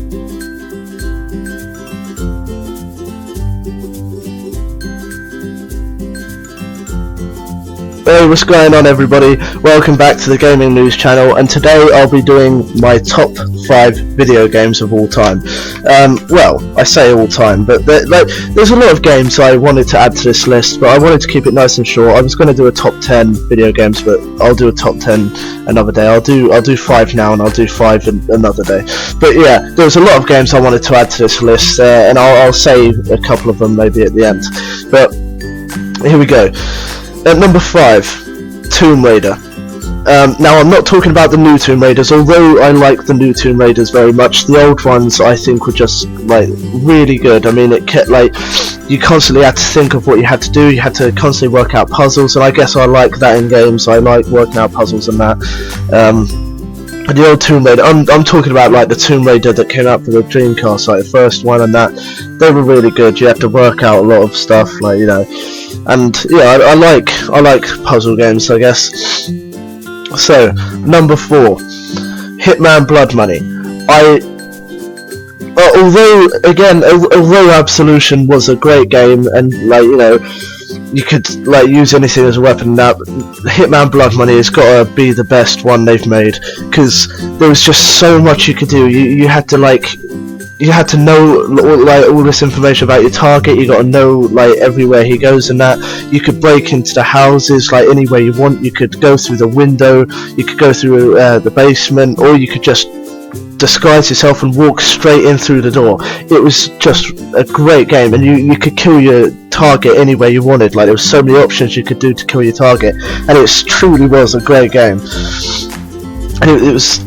Hey, what's going on everybody? Welcome back to the Gaming News channel, and today I'll be doing my top 5 video games of all time. Well, I say all time, but there's a lot of games I wanted to add to this list, but I wanted to keep it nice and short. I was going to do a top 10 video games, but I'll do a top 10 another day. I'll do 5 now, and I'll do 5 another day. But yeah, there's a lot of games I wanted to add to this list, and I'll save a couple of them maybe at the end. But here we go. At number 5, Tomb Raider. Now I'm not talking about the new Tomb Raiders, although I like the new Tomb Raiders very much. The old ones I think were just like really good. I mean, it kept like you constantly had to think of what you had to do. You had to constantly work out puzzles, and I guess I like that in games. I like working out puzzles and that. The old Tomb Raider, I'm talking about like the Tomb Raider that came out for the Dreamcast, like the first one, and that they were really good. You had to work out a lot of stuff, like, you know, and yeah, I like puzzle games, I guess. So number 4, Hitman Blood Money. Although Absolution was a great game, and like, you know, you could like use anything as a weapon, now Hitman Blood Money has got to be the best one they've made, because there was just so much you could do. You had to know like all this information about your target. You got to know like everywhere he goes and that. You could break into the houses like anywhere you want. You could go through the window, you could go through the basement, or you could just disguise yourself and walk straight in through the door. It was just a great game, and you could kill your target anywhere you wanted. Like, there was so many options you could do to kill your target, and it truly was a great game. And it was,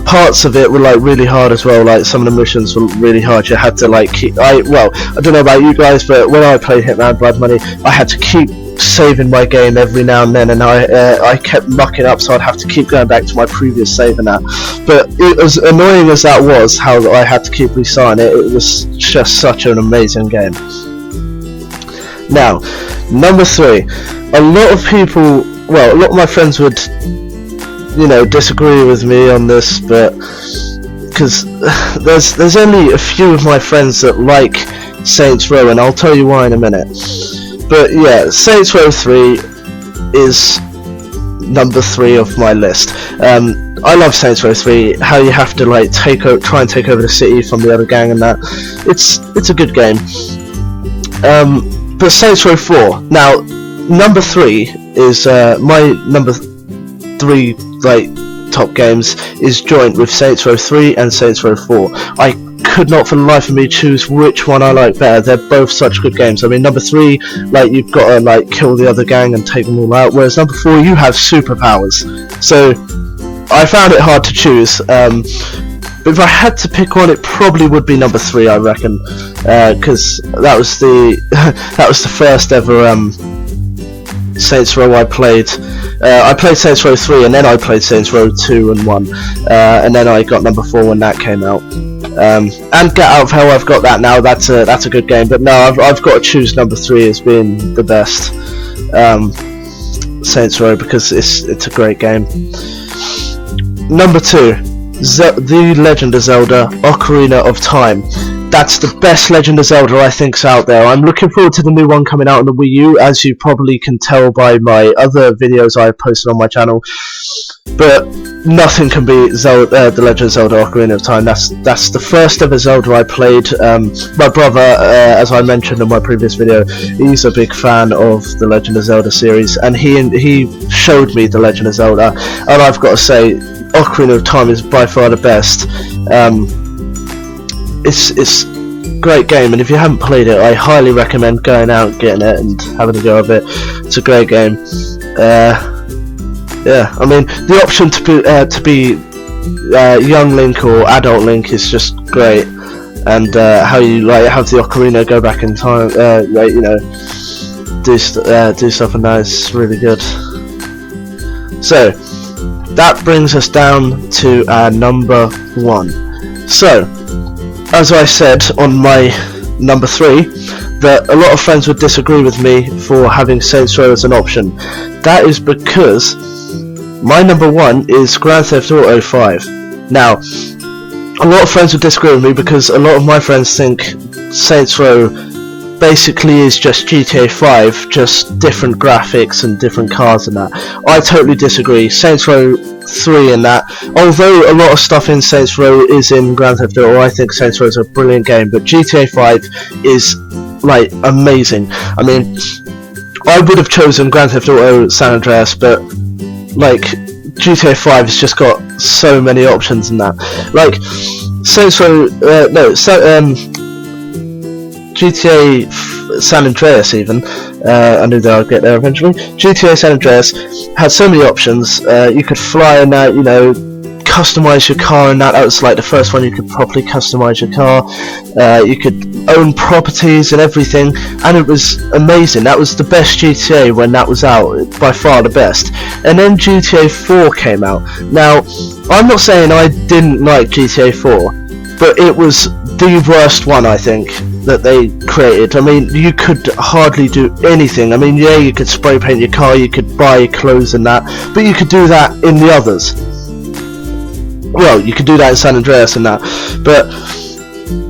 parts of it were like really hard as well. Like, some of the missions were really hard. You had to like keep, I don't know about you guys, but when I played Hitman Blood Money, I had to keep saving my game every now and then, and I kept mucking up, so I'd have to keep going back to my previous save and that. But it, as annoying as that was, how I had to keep restarting it, it was just such an amazing game. Now, number 3, a lot of people, well, a lot of my friends would, you know, disagree with me on this, but because there's only a few of my friends that like Saints Row, and I'll tell you why in a minute. But yeah, Saints Row 3 is number 3 of my list. I love Saints Row 3. How you have to like try and take over the city from the other gang and that. It's a good game. But Saints Row 4. Now, number 3 is my number 3 like top games is joint with Saints Row 3 and Saints Row 4. I could not for the life of me choose which one I like better. They're both such good games. I mean, number 3, like, you've got to like kill the other gang and take them all out, whereas number 4, you have superpowers. So I found it hard to choose. But if I had to pick one, it probably would be number 3, I reckon, because that was the first ever Saints Row I played. I played Saints Row 3, and then I played Saints Row 2 and 1, and then I got number 4 when that came out. And Get Out of Hell, I've got that now. That's a good game, but no, I've got to choose number 3 as being the best Saints Row, because it's a great game. Number 2, The Legend of Zelda: Ocarina of Time. That's the best Legend of Zelda I think's out there. I'm looking forward to the new one coming out on the Wii U, as you probably can tell by my other videos I've posted on my channel. But nothing can beat The Legend of Zelda: Ocarina of Time. That's the first ever Zelda I played. My brother, as I mentioned in my previous video, he's a big fan of the Legend of Zelda series, and he showed me the Legend of Zelda, and I've got to say, Ocarina of Time is by far the best. It's a great game, and if you haven't played it, I highly recommend going out, getting it, and having a go of it. It's a great game. Yeah, I mean, the option to be young Link or adult Link is just great, and how you like have the ocarina go back in time, like, you know, do stuff, and that is really good. So that brings us down to our number 1. So, as I said on my number 3, that a lot of friends would disagree with me for having Saints Row as an option. That is because my number 1 is Grand Theft Auto 5. Now, a lot of friends would disagree with me, because a lot of my friends think Saints Row basically is just GTA 5, just different graphics and different cars and that. I totally disagree. Saints Row 3 and that, although a lot of stuff in Saints Row is in Grand Theft Auto, I think Saints Row is a brilliant game, but GTA 5 is like amazing. I mean, I would have chosen Grand Theft Auto San Andreas, but like GTA 5 has just got so many options in that. Like Saints Row, GTA San Andreas even, I knew that I'd get there eventually. GTA San Andreas had so many options. You could fly in that, you know, customize your car in that. That was like the first one you could properly customize your car. You could own properties and everything, and it was amazing. That was the best GTA when that was out, by far the best. And then GTA 4 came out. Now, I'm not saying I didn't like GTA 4, but it was the worst one, I think, that they created. I mean, you could hardly do anything. I mean, yeah, you could spray paint your car, you could buy clothes and that, but you could do that in the others. Well, you could do that in San Andreas and that, but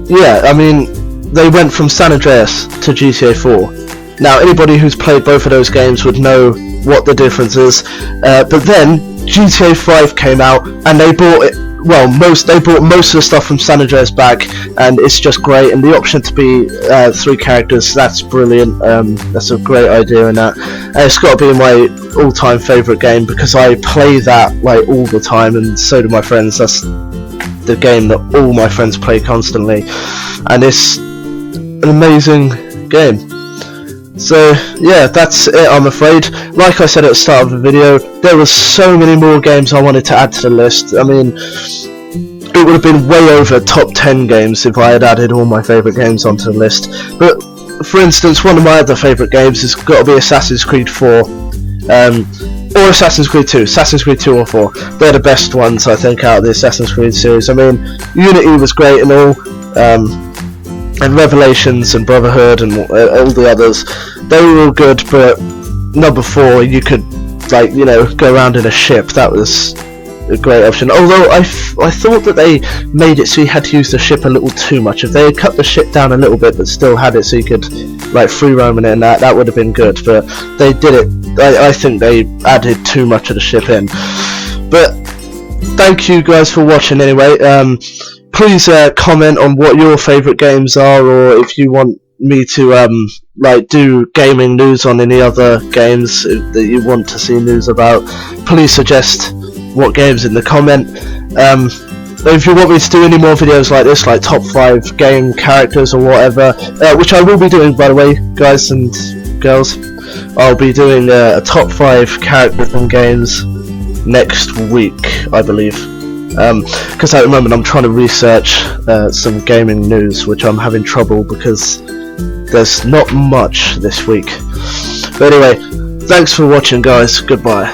yeah, I mean, they went from San Andreas to GTA 4. Now, anybody who's played both of those games would know what the difference is, but then GTA 5 came out, and they brought it. Well, they brought most of the stuff from San Andreas back, and it's just great. And the option to be 3 characters, that's brilliant. That's a great idea in that. And it's got to be my all-time favourite game, because I play that like all the time, and so do my friends. That's the game that all my friends play constantly, and it's an amazing game. So yeah, that's it, I'm afraid. Like I said at the start of the video, there were so many more games I wanted to add to the list. I mean, it would have been way over top 10 games if I had added all my favourite games onto the list. But for instance, one of my other favourite games has got to be Assassin's Creed 4, or Assassin's Creed 2, Assassin's Creed 2 or 4. They're the best ones, I think, out of the Assassin's Creed series. I mean, Unity was great and all, and Revelations and Brotherhood and all the others, they were all good, but number 4, you could, like, you know, go around in a ship. That was a great option. Although I thought that they made it so you had to use the ship a little too much. If they had cut the ship down a little bit but still had it so you could like free roam in it, and that would have been good, but they did it. I think they added too much of the ship in. But thank you guys for watching anyway. Please comment on what your favourite games are, or if you want me to like do gaming news on any other games that you want to see news about. Please suggest what games in the comment. If you want me to do any more videos like this, like top 5 game characters or whatever, which I will be doing, by the way, guys and girls, I'll be doing a top 5 characters in games next week, I believe. Because at the moment I'm trying to research some gaming news, which I'm having trouble because there's not much this week. But anyway, thanks for watching, guys. Goodbye.